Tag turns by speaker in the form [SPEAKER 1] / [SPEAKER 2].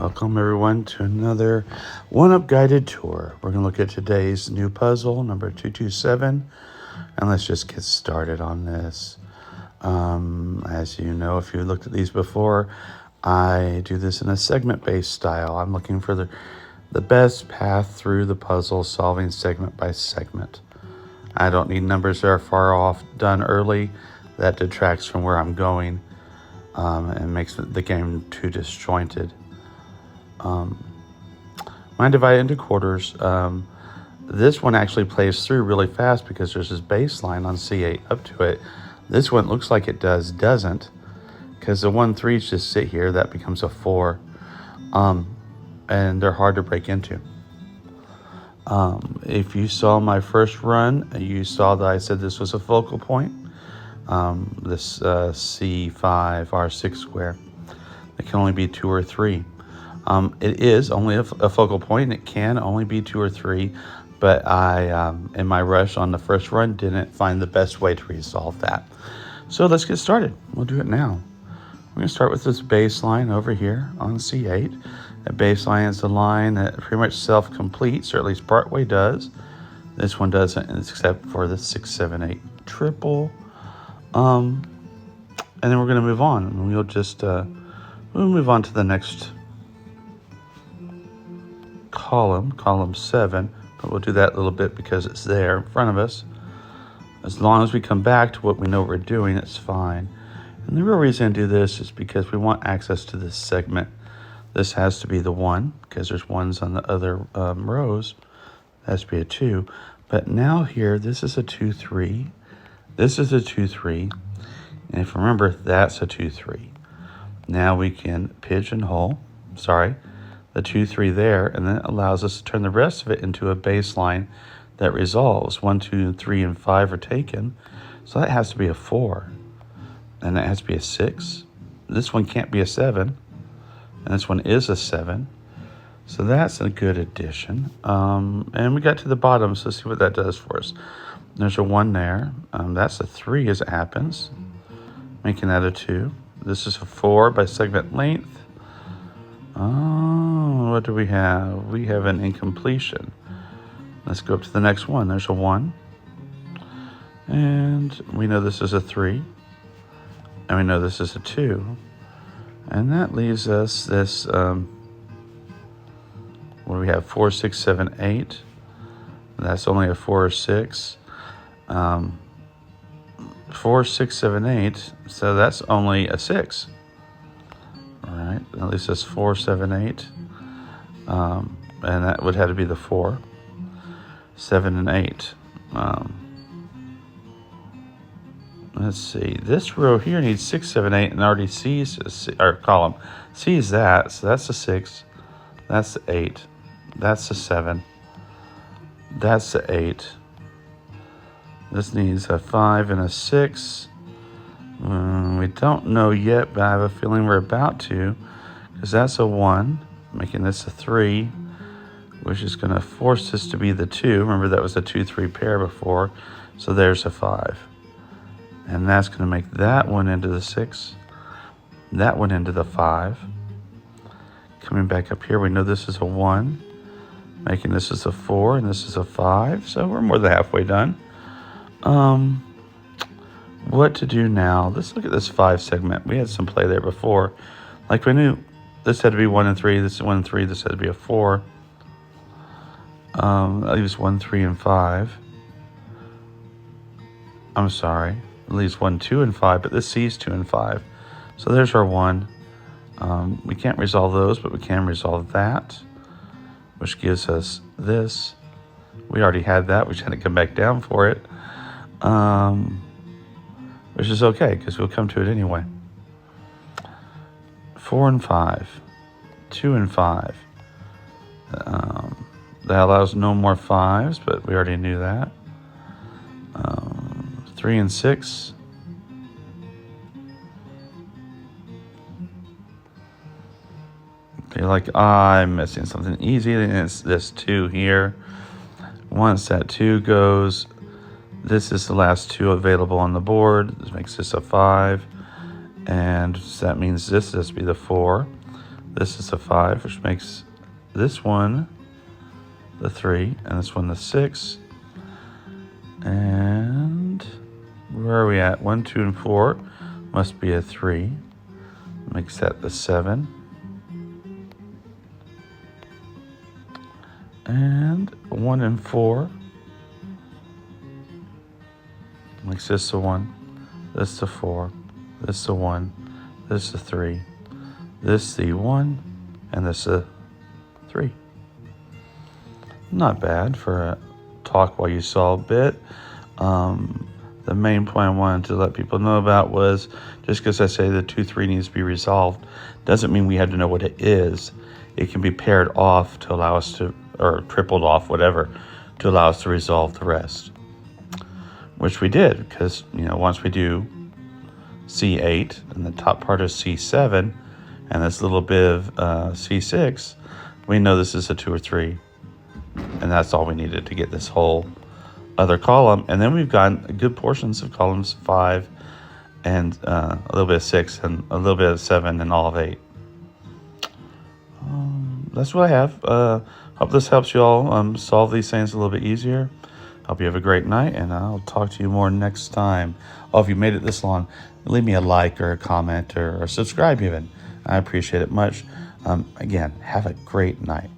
[SPEAKER 1] Welcome everyone to another one-up guided tour. We're going to look at today's new puzzle, number 227, and let's just get started on this. As you know, if you looked at these before, I do this in a segment-based style. I'm looking for the best path through the puzzle, solving segment by segment. I don't need numbers that are far off done early. That detracts from where I'm going and makes the game too disjointed. Mine divided into quarters. This one actually plays through really fast because there's this baseline on C8 up to it. This one looks like it doesn't, because the 1-3s just sit here. That becomes a 4, and they're hard to break into. If you saw my first run, you saw that I said this was a focal point. This C5 R6 square. It can only be 2 or 3. It is only a focal point, and it can only be 2 or 3, but I, in my rush on the first run, didn't find the best way to resolve that. So let's get started. We'll do it now. We're going to start with this baseline over here on C8. That baseline is the line that pretty much self-completes, or at least partway does. This one doesn't, except for the 6, 7, 8 triple. And then we're going to move on, and we'll just we'll move on to the next column 7, but we'll do that a little bit because it's there in front of us. As long as we come back to what we know we're doing, it's fine. And the real reason to do this is because we want access to this segment. This has to be the 1 because there's 1s on the other rows. It has to be a 2. But now here, this is a 2, 3. This is a 2, 3. And if you remember, that's a 2, 3. Now we can pigeonhole, the 2, 3 there, and then it allows us to turn the rest of it into a baseline that resolves. 1, 2, 3, and 5 are taken. So that has to be a 4. And that has to be a 6. This one can't be a 7. And this one is a 7. So that's a good addition. And we got to the bottom, so let's see what that does for us. There's a 1 there. That's a 3 as it happens, making that a 2. This is a 4 by segment length. Oh, what do we have? We have an incompletion. Let's go up to the next one. There's a 1. And we know this is a 3. And we know this is a 2. And that leaves us this, what do we have? 4, 6, 7, 8. That's only a 4 or 6. 4, 6, 7, 8. So that's only a 6. All right, at least that's 4, 7, 8. And that would have to be the 4, 7, and 8. Let's see. This row here needs 6, 7, 8, and already sees our column sees that. So that's a 6. That's the 8. That's the 7. That's the 8. This needs a 5 and a 6. We don't know yet, but I have a feeling we're about to, because that's a 1, making this a 3, which is going to force this to be the 2. Remember, that was a 2, 3 pair before, so there's a 5. And that's going to make that one into the 6, that one into the 5. Coming back up here, we know this is a 1, making this is a 4, and this is a 5, so we're more than halfway done. What to do now? Let's look at this 5 segment. We had some play there before. Like we knew this had to be 1 and 3. This is 1 and 3. This had to be a 4. That leaves 1, 3, and 5. I'm sorry. It leaves 1, 2, and 5, but this sees 2 and 5. So there's our 1. We can't resolve those, but we can resolve that, which gives us this. We already had that. We just had to come back down for it. Which is okay, because we'll come to it anyway. 4 and 5. 2 and 5. That allows no more 5s, but we already knew that. 3 and 6. You're like, I'm missing something easy, and it's this 2 here. Once that 2 goes, this is the last 2 available on the board. This makes this a 5. And that means this has to be the 4. This is a 5, which makes this one the 3, and this one the 6. And where are we at? 1, 2, and 4 must be a 3. Makes that the 7. And 1 and 4 makes this a 1, this a 4, this a 1, this a 3, this the 1, and this a 3. Not bad for a talk while you solve bit. The main point I wanted to let people know about was, just because I say the 2, 3 needs to be resolved doesn't mean we had to know what it is. It can be paired off to allow us to, or tripled off, whatever, to allow us to resolve the rest. Which we did, because, once we do C8, and the top part is C7, and this little bit of C6, we know this is a 2 or 3. And that's all we needed to get this whole other column. And then we've got good portions of columns 5 and a little bit of 6 and a little bit of 7 and all of 8. That's what I have. Hope this helps you all solve these things a little bit easier. Hope you have a great night, and I'll talk to you more next time. Oh, if you made it this long, leave me a like or a comment or subscribe even. I appreciate it much. Again, have a great night.